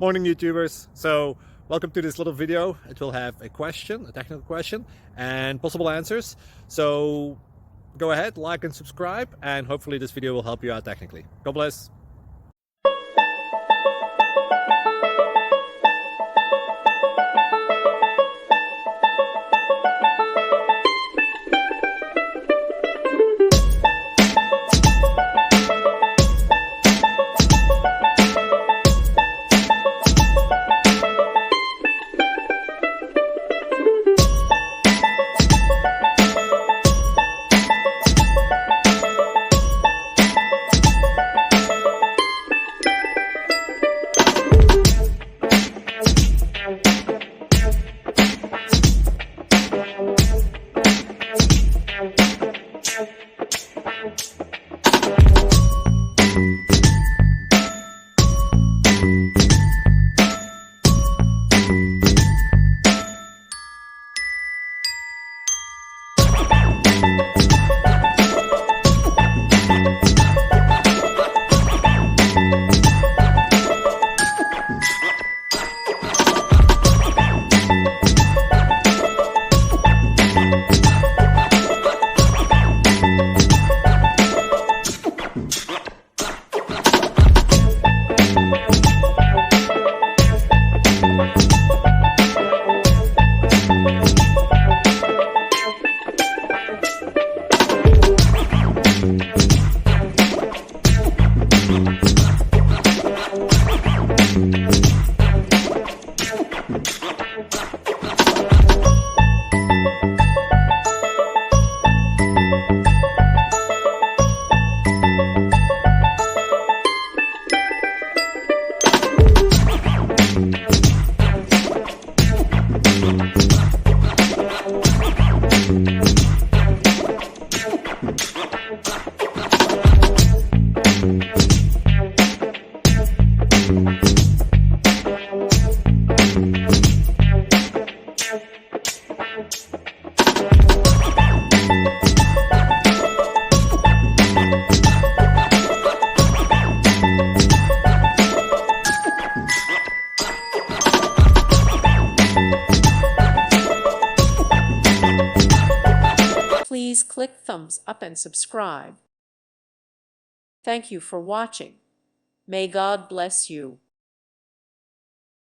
Morning YouTubers. So welcome to this little video. It will have a question, a technical question, and possible answers. So go ahead, like and subscribe, and hopefully this video will help you out technically. God bless. Please click thumbs up and subscribe. Thank you for watching. May God bless you.